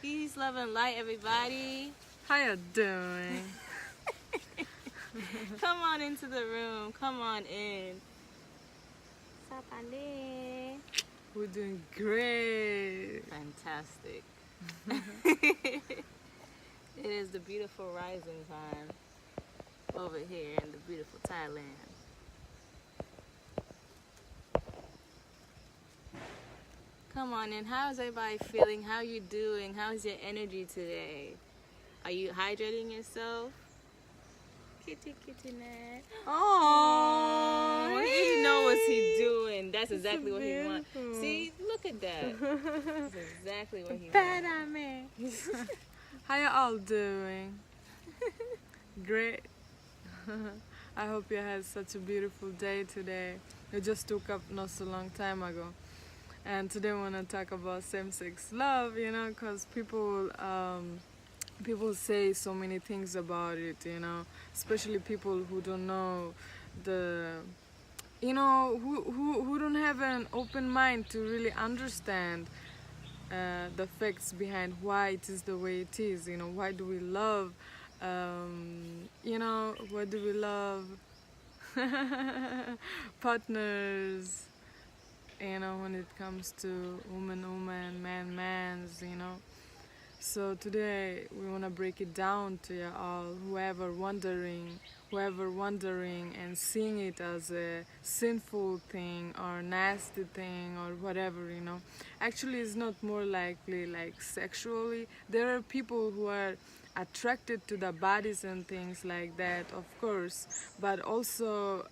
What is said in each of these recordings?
Peace, love, and light, everybody. How you doing? Come on into the room. Come on in. Sapale. We're doing great. Fantastic. It is the beautiful rising time over here in the beautiful Thailand. Come on in. How's everybody feeling? How you doing? How's your energy today? Are you hydrating yourself? Kitty, kitty, net. Oh, He knows what he's doing. That's exactly what he wants. beautiful. See, look at that. That's exactly what he wants. How you all doing? Great. I hope you had such a beautiful day today. We just woke up not so long time ago. And today we want to talk about same-sex love, because people say so many things about it, especially people who don't know who don't have an open mind to really understand the facts behind why it is the way it is. Why do we love, why do we love partners, when it comes to woman, man, So today we want to break it down to you all, whoever wondering and seeing it as a sinful thing or nasty thing or whatever, Actually, it's not more likely like sexually. There are people who are attracted to the bodies and things like that, of course, but also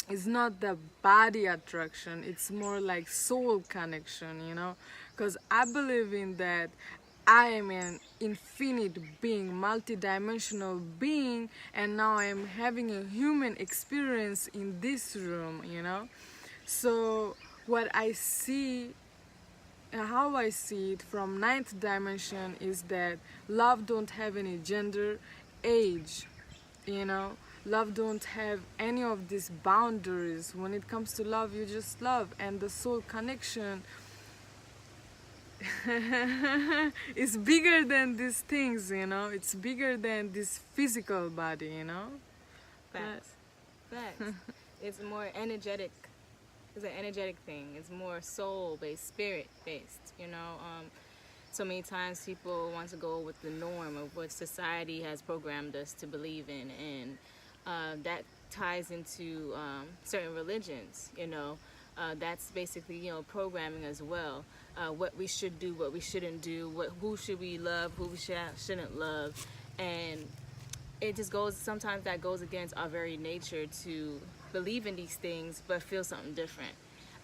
it's not the body attraction, it's more like soul connection, because I believe in that. I am an infinite being, multidimensional being, and now I am having a human experience in this room, So what I see, how I see it from ninth dimension is that love don't have any gender, age, Love don't have any of these boundaries. When it comes to love, you just love, and the soul connection is bigger than these things, It's bigger than this physical body, Facts. Facts. It's more energetic. It's an energetic thing. It's more soul-based, spirit-based, So many times people want to go with the norm of what society has programmed us to believe in, and that ties into certain religions, That's basically, programming as well. What we should do, what we shouldn't do, who should we love, who we shouldn't love. And it just goes, sometimes that goes against our very nature to believe in these things but feel something different.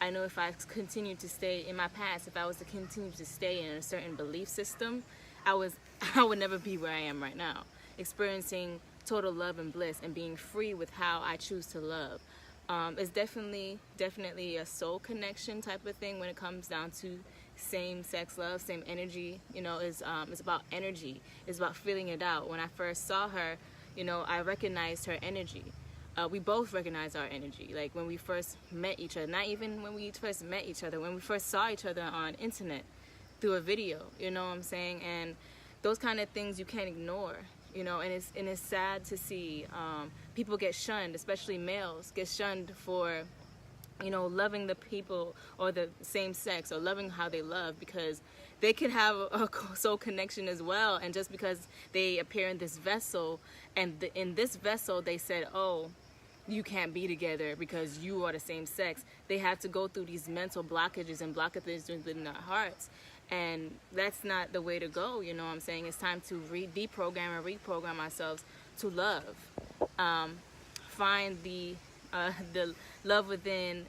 I know if I continued to stay in my past, if I was to continue to stay in a certain belief system, I would never be where I am right now, experiencing total love and bliss and being free with how I choose to love. It's definitely a soul connection type of thing when it comes down to same-sex love, same energy. It's about energy. It's about feeling it out. When I first saw her, I recognized her energy. We both recognized our energy. Like when we first met each other, not even when we first met each other, when we first saw each other on internet through a video, you know what I'm saying? And those kind of things you can't ignore. And it's sad to see people get shunned, especially males, get shunned for, loving the people or the same sex or loving how they love, because they could have a soul connection as well. And just because they appear in this vessel, and in this vessel they said, oh, you can't be together because you are the same sex, they have to go through these mental blockages and blockages within their hearts. And that's not the way to go, you know what I'm saying? It's time to deprogram and reprogram ourselves to love. Find the love within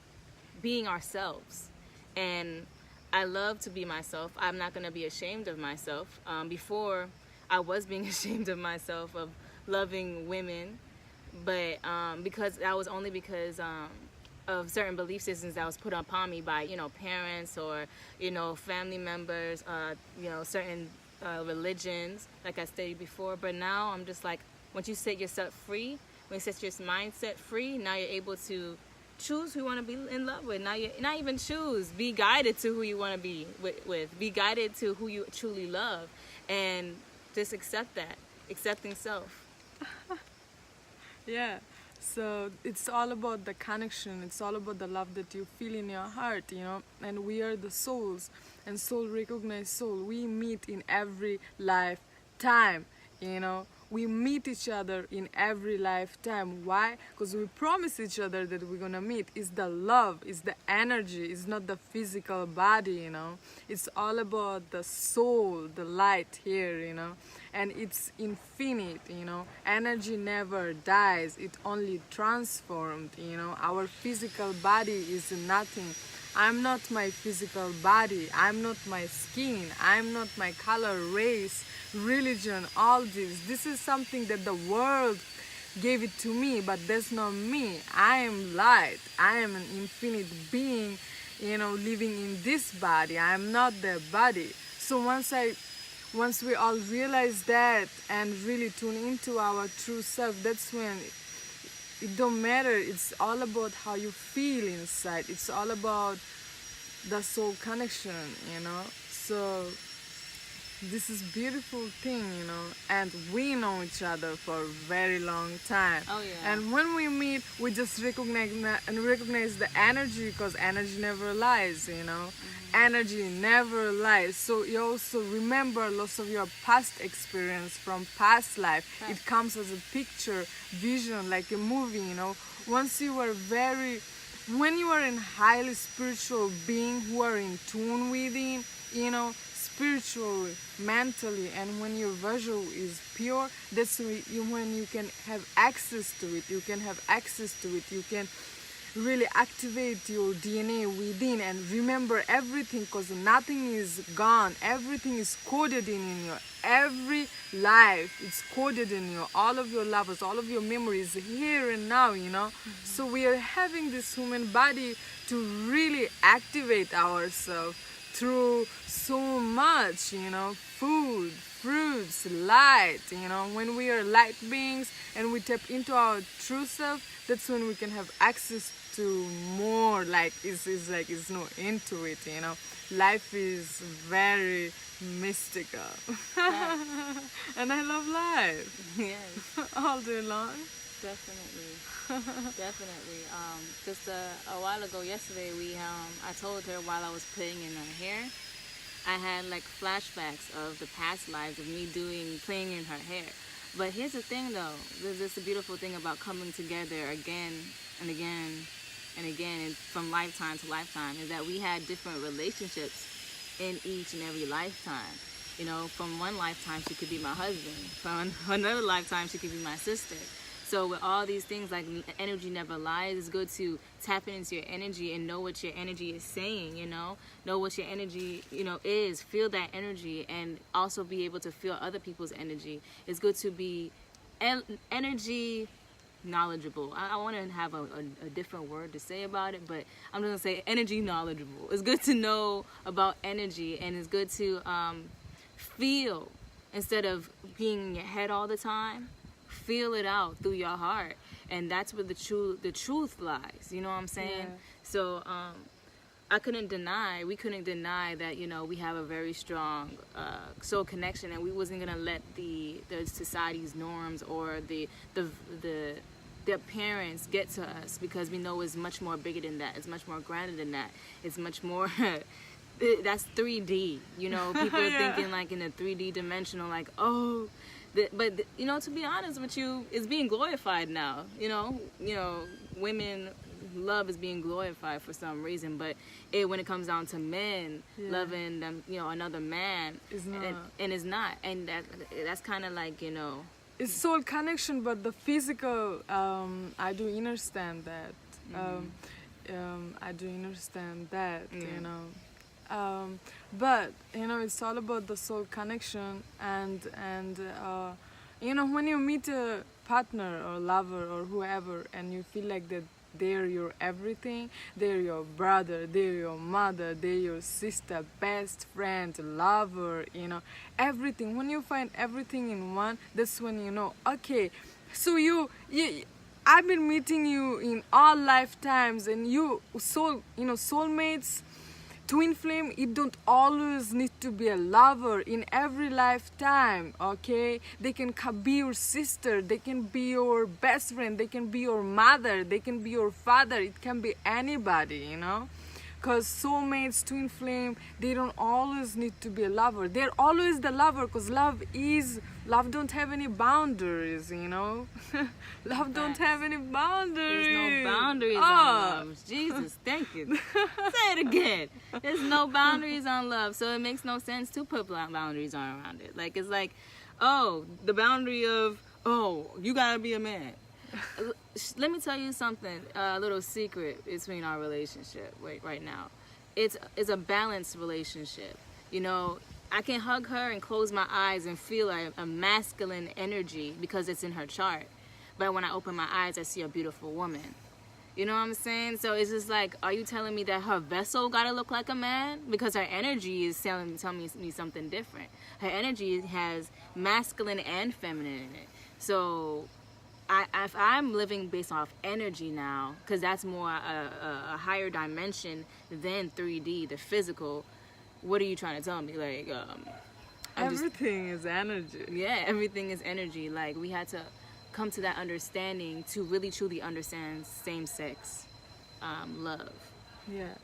being ourselves. And I love to be myself. I'm not going to be ashamed of myself. Before, I was being ashamed of myself, of loving women. But because of certain belief systems that was put upon me by, parents or, family members, certain religions, like I stated before. But now I'm just like, once you set yourself free, when you set your mindset free, now you're able to choose who you want to be in love with. Now you not even choose. Be guided to who you want to be with. Be guided to who you truly love, and just accept that. Accepting self. Yeah. So it's all about the connection. It's all about the love that you feel in your heart, you know. And we are the souls, and soul recognize soul. We meet in every lifetime, you know. We meet each other in every lifetime. Why? Because we promise each other that we're gonna meet. It's the love, it's the energy, it's not the physical body, you know. It's all about the soul, the light here, you know. And it's infinite, you know. Energy never dies, it only transformed, you know. Our physical body is nothing. I'm not my physical body, I'm not my skin, I'm not my color, race, religion, all this. This is something that the world gave it to me, but that's not me. I am light, I am an infinite being, you know, living in this body. I am not their body. So once we all realize that and really tune into our true self, that's when it don't matter. It's all about how you feel inside. It's all about the soul connection, you know. So this is beautiful thing, you know, and we know each other for a very long time. Oh, yeah. And when we meet, we just recognize the energy, because energy never lies, you know. Energy never lies. So you also remember lots of your past experience from past life. Right. It comes as a picture, vision, like a movie, you know. When you are in highly spiritual being who are in tune within, you know, spiritually, mentally, and when your visual is pure, that's when you can have access to it. You can have access to it. You can really activate your DNA within and remember everything, because nothing is gone. Everything is coded in your every life. It's coded in you. All of your lovers, all of your memories here and now, you know. So we are having this human body to really activate ourselves through so much, you know, food, fruits, light, you know. When we are light beings and we tap into our true self, that's when we can have access to more. Like it's no end to it, you know. Life is very mystical. And I love life. Yes. All day long. Definitely, definitely. Just a while ago, yesterday, I told her while I was putting in her hair, I had like flashbacks of the past lives of me playing in her hair. But here's the thing, though. There's this beautiful thing about coming together again and again and again, and from lifetime to lifetime, is that we had different relationships in each and every lifetime. You know, from one lifetime, she could be my husband. From another lifetime, she could be my sister. So with all these things, like energy never lies, it's good to tap into your energy and know what your energy is saying, you know what your energy, you know, is. Feel that energy and also be able to feel other people's energy. It's good to be energy knowledgeable. I want to have a different word to say about it, but I'm going to say energy knowledgeable. It's good to know about energy, and it's good to feel instead of being in your head all the time. Feel it out through your heart, and that's where the truth lies. You know what I'm saying? Yeah. So we couldn't deny that, you know, we have a very strong soul connection, and we wasn't gonna let the society's norms or the appearance get to us, because we know it's much more bigger than that. It's much more grander than that. It's much more. That's 3D. You know, people are Yeah. thinking like in a 3D dimensional, like, oh. But you know, to be honest with you, it's being glorified now. You know, women love is being glorified for some reason. But when it comes down to men loving them, you know, another man, It's not. and it's not, and that's kind of like, you know. It's soul connection, but the physical, I do understand that. I do understand that, you know. But you know, it's all about the soul connection, and you know, when you meet a partner or lover or whoever, and you feel like that they're your everything, they're your brother, they're your mother, they're your sister, best friend, lover, you know, everything. When you find everything in one, that's when you know, okay, so I've been meeting you in all lifetimes, and soulmates, twin flame, it don't always need to be a lover in every lifetime, okay? They can be your sister, they can be your best friend, they can be your mother, they can be your father, it can be anybody, because soulmates, twin flame, they don't always need to be a lover. They're always the lover, because love don't have any boundaries, Love don't have any boundaries. There's no boundaries on love. Jesus, thank you. Say it again. There's no boundaries on love, so it makes no sense to put boundaries on around it. Like, it's like, oh, the boundary of, oh, you gotta be a man. Let me tell you something, a little secret between our relationship right now. It's a balanced relationship. I can hug her and close my eyes and feel a masculine energy because it's in her chart. But when I open my eyes, I see a beautiful woman. You know what I'm saying? So it's just like, are you telling me that her vessel gotta look like a man? Because her energy is telling me something different. Her energy has masculine and feminine in it. So if I'm living based off energy now, because that's more a higher dimension than 3D, the physical, what are you trying to tell me? Like, everything is energy. Yeah, everything is energy. Like, we had to come to that understanding to really truly understand same-sex love. Yeah.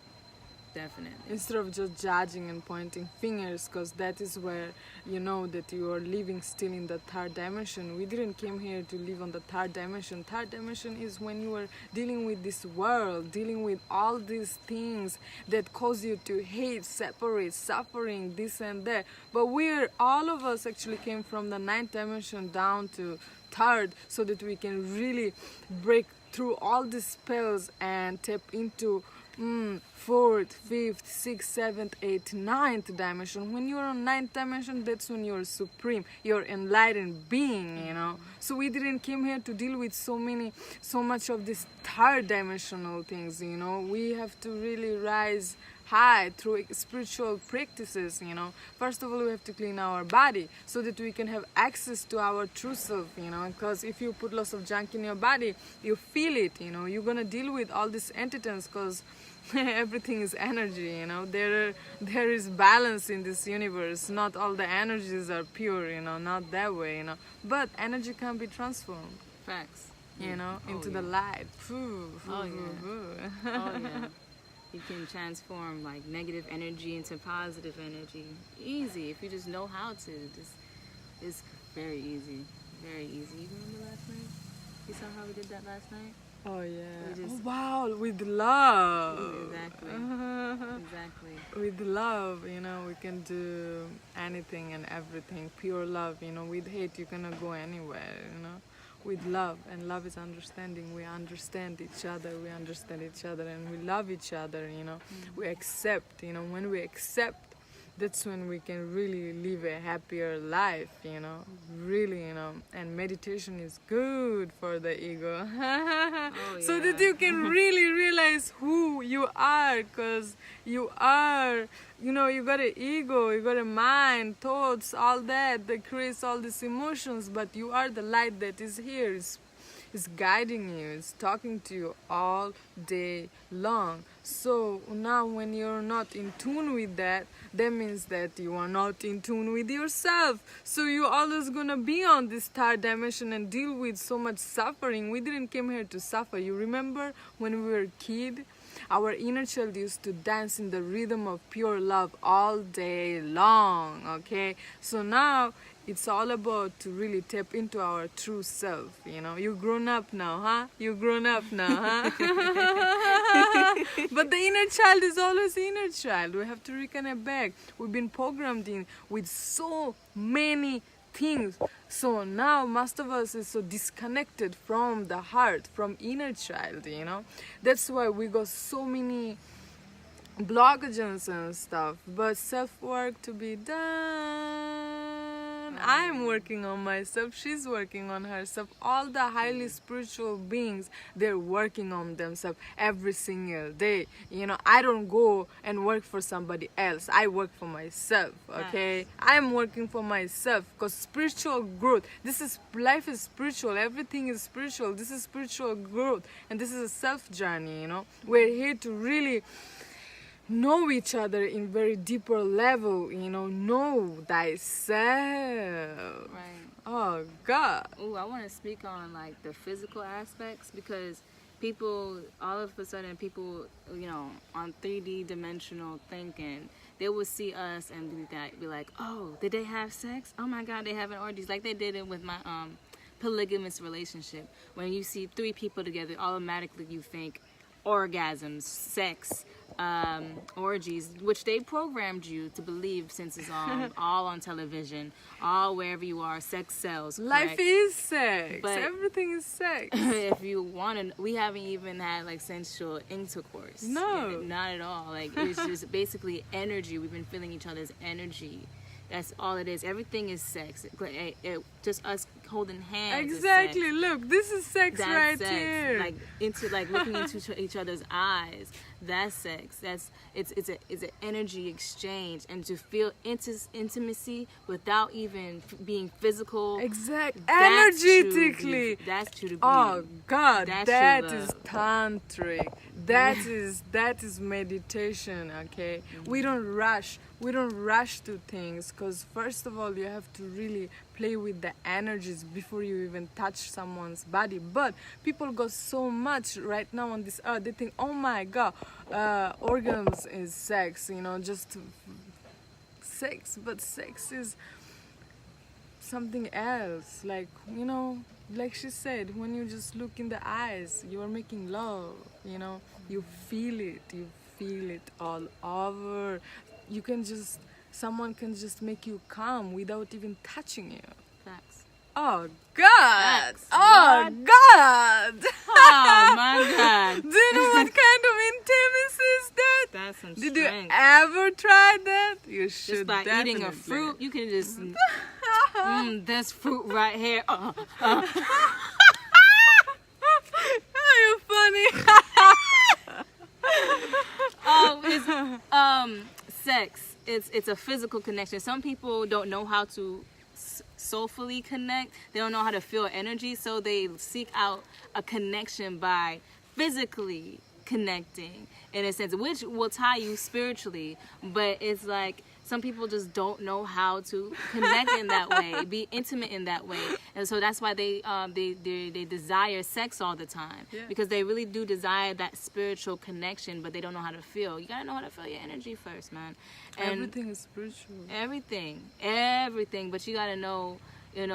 Definitely. Instead of just judging and pointing fingers, because that is where you know that you are living still in the third dimension. We didn't came here to live on the third dimension. Third dimension is when you are dealing with this world, dealing with all these things that cause you to hate, separate, suffering, this and that. But all of us actually came from the ninth dimension down to third, so that we can really break through all these spells and tap into fourth, fifth, sixth, seventh, eighth, ninth dimension. When you're on ninth dimension, that's when you're supreme, you're enlightened being, So we didn't came here to deal with so much of these third dimensional things, We have to really rise high through spiritual practices, First of all, we have to clean our body so that we can have access to our true self, Because if you put lots of junk in your body, you feel it, You're gonna deal with all these entities because everything is energy, There is balance in this universe. Not all the energies are pure, Not that way, But energy can be transformed. Facts. Into the light. Oh yeah. You can transform like negative energy into positive energy. Easy, if you just know how to. It's very easy. Very easy. You remember last night? You saw how we did that last night? Oh yeah. Wow, with love. Exactly. Exactly. With love, we can do anything and everything. Pure love, with hate you cannot go anywhere, With love, and love is understanding. We understand each other, and we love each other, We accept, when we accept, that's when we can really live a happier life, really, and meditation is good for the ego. So that you can really realize who you are, because you are, you got an ego, you got a mind, thoughts, all that creates all these emotions, but you are the light that is here, is guiding you, is talking to you all day long. So now when you're not in tune with that means that you are not in tune with yourself. So you're always gonna be on this third dimension and deal with so much suffering. We didn't come here to suffer. You remember when we were a kid? Our inner child used to dance in the rhythm of pure love all day long, okay? So now it's all about to really tap into our true self, You're grown up now, huh? You're grown up now, huh? But the inner child is always the inner child. We have to reconnect back. We've been programmed in with so many things. So now most of us is so disconnected from the heart, from inner child, That's why we got so many blockages and stuff. But self-work to be done. man. I'm working on myself. She's working on herself. All the highly spiritual beings, they're working on themselves every single day. I don't go and work for somebody else. I work for myself, okay? I'm working for myself because spiritual growth, life is spiritual. Everything is spiritual. This is spiritual growth. And this is a self journey, We're here to really know each other in very deeper level, know thyself. Right. Oh God. Ooh, I want to speak on like the physical aspects, because people, all of a sudden, people, on 3D dimensional thinking, they will see us and be like, oh, did they have sex? Oh my God, they having orgies, like they did it with my polygamous relationship. When you see 3 people together, automatically you think orgasms, sex, orgies, which they programmed you to believe, since it's all on television, all wherever you are, sex sells. Life correct? is sex. But everything is sex. If you want to, we haven't even had like sensual intercourse. No. yet. Not at all. Like, it's just basically energy. We've been feeling each other's energy. That's all it is. Everything is sex. Just us holding hands. Exactly. Is sex. Look, this is sex That's right sex. here. Like looking into each other's eyes. That's sex. It's an energy exchange, and to feel intimacy without even being physical. Exact. That's Energetically. That's true to be. Oh God, That's that true is love. tantric. That is meditation. Okay, we don't rush. We don't rush to things, because first of all, you have to really play with the energies before you even touch someone's body. But people go so much right now on this earth. They think, oh my God, orgasms is sex. Just sex. But sex is something else. Like she said, when you just look in the eyes, you are making love. You feel it all over. Someone can just make you calm without even touching you. Facts. Oh God! Facts. Oh What? God! Oh my God. Do you know what kind of intimacy is that? That's some Did you strength. ever try that? You should Just by definitely. eating a fruit, you can just this fruit right here. Oh, you're funny. It's sex. It's a physical connection. Some people don't know how to soulfully connect. They don't know how to feel energy, so they seek out a connection by physically connecting, in a sense, which will tie you spiritually. But it's like some people just don't know how to connect in that way, be intimate in that way, and so that's why they desire sex all the time, because they really do desire that spiritual connection, but they don't know how to feel. You gotta know how to feel your energy first, man. And everything is spiritual. Everything, but you gotta know,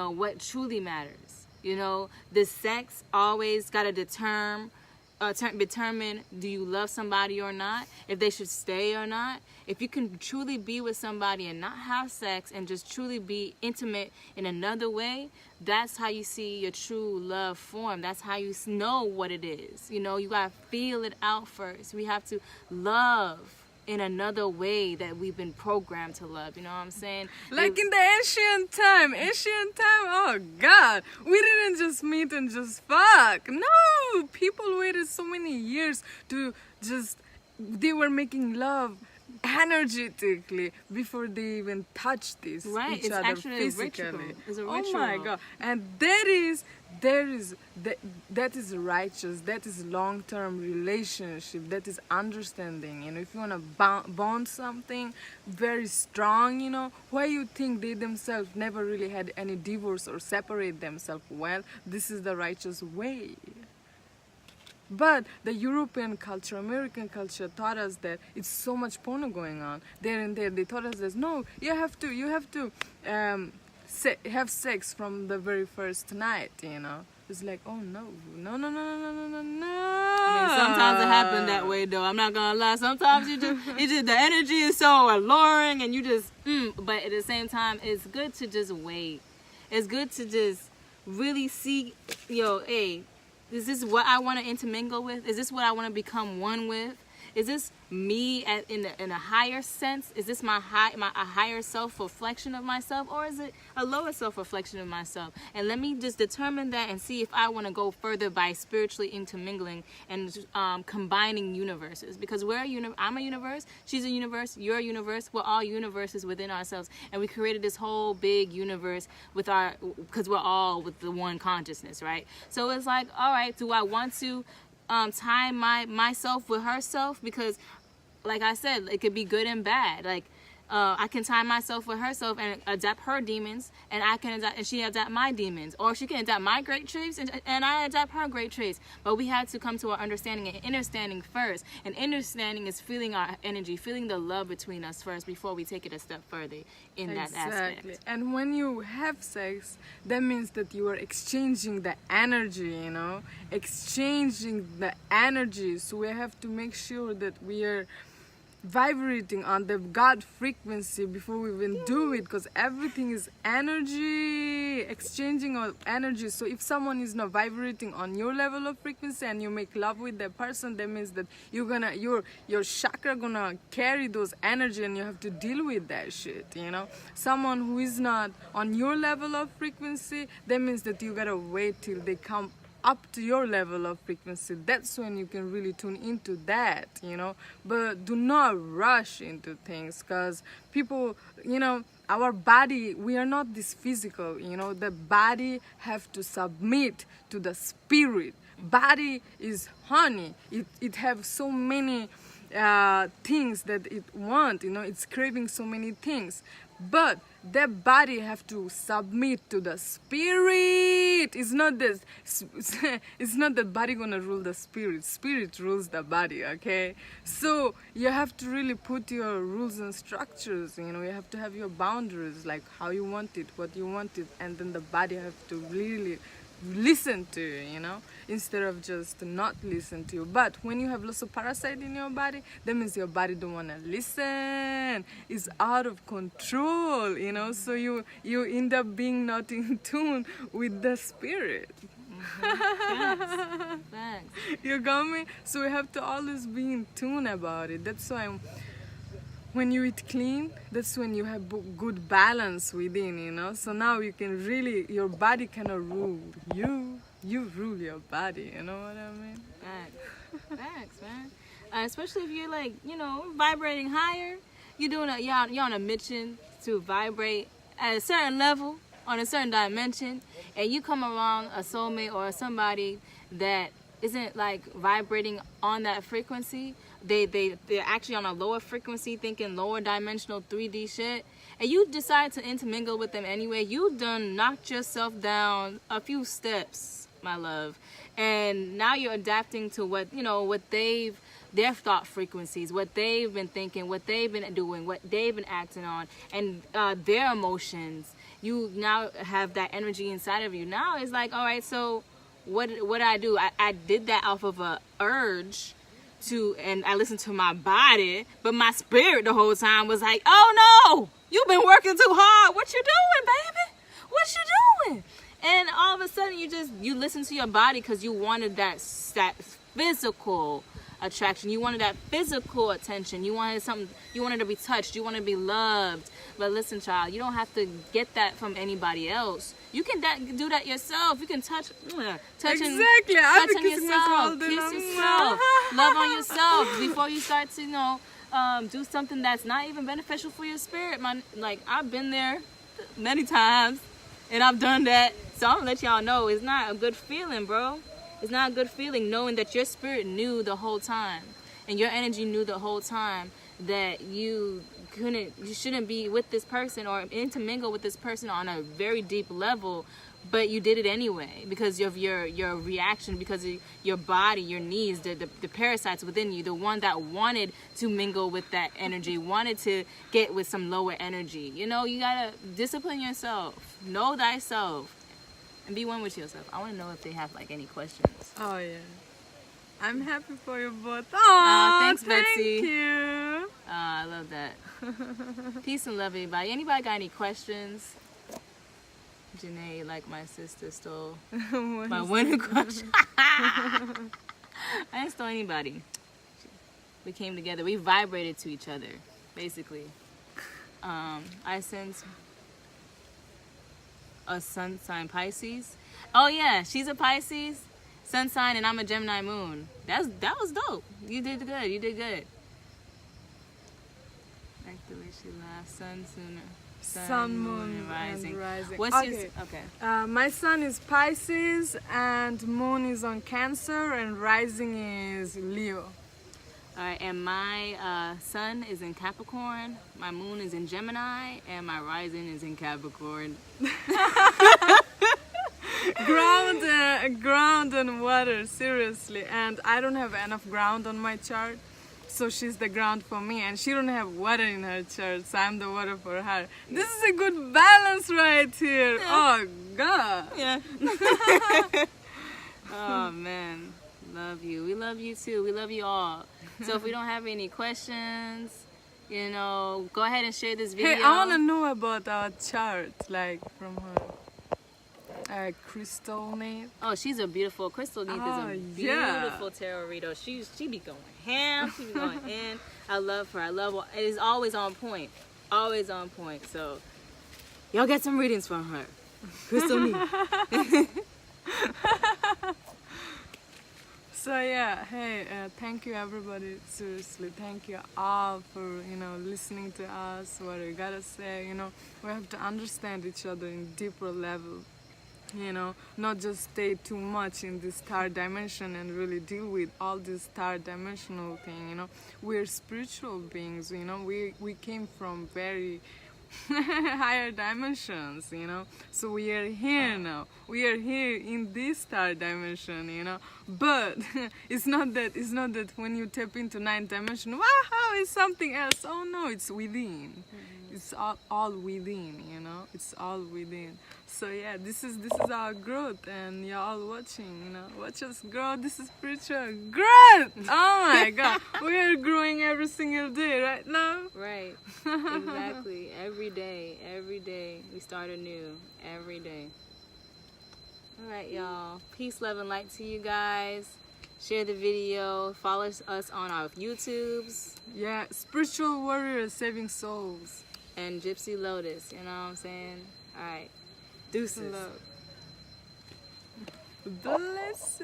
what truly matters. The sex always gotta determine, do you love somebody or not, if they should stay or not. If you can truly be with somebody and not have sex and just truly be intimate in another way, that's how you see your true love form. That's how you know what it is. You gotta feel it out first. We have to love in another way that we've been programmed to love. You know what I'm saying? Like in the ancient time, oh God, we didn't just meet and just fuck. No, people waited so many years to they were making love energetically before they even touched each It's other actually physically. a ritual. It's a Oh ritual. my God. And that is righteous. That is long-term relationship. That is understanding. If you want to bond something very strong, why you think they themselves never really had any divorce or separate themselves? Well, this is the righteous way. But the European culture, American culture taught us that it's so much porno going on there and there. They taught us that no, you have to have sex from the very first night. It's like, oh no. I mean, sometimes it happened that way, though. I'm not gonna lie. Sometimes the energy is so alluring, and you just. But at the same time, it's good to just wait. It's good to just really see, hey, is this what I want to intermingle with? Is this what I want to become one with? Is this me in a higher sense? Is this a higher self reflection of myself, or is it a lower self reflection of myself? And let me just determine that and see if I want to go further by spiritually intermingling and combining universes. Because I'm a universe, she's a universe, you're a universe, we're all universes within ourselves, and we created this whole big universe because we're all with the one consciousness, right? So it's like, all right, do I want to tie myself with herself? Because like I said, it could be good and bad. Like I can tie myself with herself and adapt her demons, and she adapt my demons, or she can adapt my great traits and I adapt her great traits. But we had to come to our understanding and understanding first. And understanding is feeling our energy, feeling the love between us first before we take it a step further in that aspect. And when you have sex, that means that you are exchanging the energy, exchanging the energy. So we have to make sure that we are vibrating on the God frequency before we even do it, because everything is energy, exchanging of energy. So if someone is not vibrating on your level of frequency and you make love with that person, that means that your chakra gonna carry those energy, and you have to deal with that shit. Someone who is not on your level of frequency, that means that you gotta wait till they come up to your level of frequency. That's when you can really tune into that, but do not rush into things, because people, our body, we are not this physical, the body have to submit to the spirit. Body is honey, it have so many things that it want, it's craving so many things, but that body have to submit to the spirit. It's not the body gonna rule the spirit rules the body. Okay, so you have to really put your rules and structures, you have to have your boundaries, like how you want it, what you want it, and then the body have to really listen to you, instead of just not listen to you. But when you have lots of parasite in your body, that means your body don't want to listen. It's out of control, so you end up being not in tune with the spirit. Thanks. You got me? So we have to always be in tune about it. That's why when you eat clean, that's when you have good balance within, so now you can really, your body cannot rule you. You rule your body, you know what I mean? Facts, man. Especially if you're like, vibrating higher, you're on a mission to vibrate at a certain level, on a certain dimension, and you come around a soulmate or somebody that isn't like vibrating on that frequency. They're actually on a lower frequency, thinking lower dimensional 3D shit, and you decide to intermingle with them anyway. You done knocked yourself down a few steps, my love, and now you're adapting to what their thought frequencies, what they've been thinking, what they've been doing, what they've been acting on, and their emotions. You now have that energy inside of you. Now it's like, all right, so what did I do? I did that off of a urge and I listened to my body, but my spirit the whole time was like, oh no, you've been working too hard. What you doing, baby? What you doing? And all of a sudden you listen to your body because you wanted that physical attraction. You wanted that physical attention. You wanted to be touched. You wanted to be loved. But listen, child, you don't have to get that from anybody else. You can do that yourself. You can touch exactly. Touch on yourself, kiss yourself, love on yourself before you start to do something that's not even beneficial for your spirit. Like I've been there many times, and I've done that. So I'm gonna let y'all know it's not a good feeling, bro. It's not a good feeling knowing that your spirit knew the whole time, and your energy knew the whole time that you shouldn't be with this person or intermingle with this person on a very deep level, but you did it anyway because of your reaction, because of your body, your needs, the parasites within you, the one that wanted to mingle with that energy, wanted to get with some lower energy. You gotta discipline yourself, know thyself, and be one with yourself. I want to know if they have like any questions. Oh yeah, I'm happy for you both. Oh, thanks, Betsy. Thank you. I love that. Peace and love, everybody. Anybody got any questions? Janae, like my sister, stole my winning question. I didn't steal anybody. We came together. We vibrated to each other, basically. I sense a sun sign Pisces. Oh yeah, she's a Pisces sun sign, and I'm a Gemini moon. That was dope. You did good. You did good. Like the way she laughs. Sun, moon, and rising. What's okay. your okay? My sun is Pisces, and moon is on Cancer, and rising is Leo. All right, and my sun is in Capricorn, my moon is in Gemini, and my rising is in Capricorn. Ground and water, seriously. And I don't have enough ground on my chart, so she's the ground for me, and she don't have water in her chart, so I'm the water for her. This is a good balance right here. Yeah. Oh God. Yeah. Oh man, love you. We love you too. We love you all. So if we don't have any questions, you know, go ahead and share this video. Hey, I want to know about our chart, like from her. Crystal name. Oh, she's a beautiful. Crystal Neath is a beautiful tarot reader. She be going ham. She be going in. I love her. I love her. It is always on point. Always on point. So y'all get some readings from her. Crystal Neath. So yeah, hey, thank you everybody. Seriously, thank you all for listening to us. What we gotta say, we have to understand each other in deeper level. Not just stay too much in this third dimension and really deal with all this third dimensional thing. We're spiritual beings. We came from very higher dimensions. So we are here now. We are here in this third dimension. But it's not that when you tap into ninth dimension, wow, it's something else. Oh no, it's within. It's all within. It's all within. So yeah, this is our growth, and you're all watching. Watch us grow. This is spiritual growth. Oh my God, we are growing every single day, right now. Right. Exactly. Every day we start anew. Every day. All right, y'all. Peace, love, and light to you guys. Share the video. Follow us on our YouTubes. Yeah, Spiritual Warrior Saving Souls. And Gypsy Lotus. You know what I'm saying? All right. Deuces. Bless.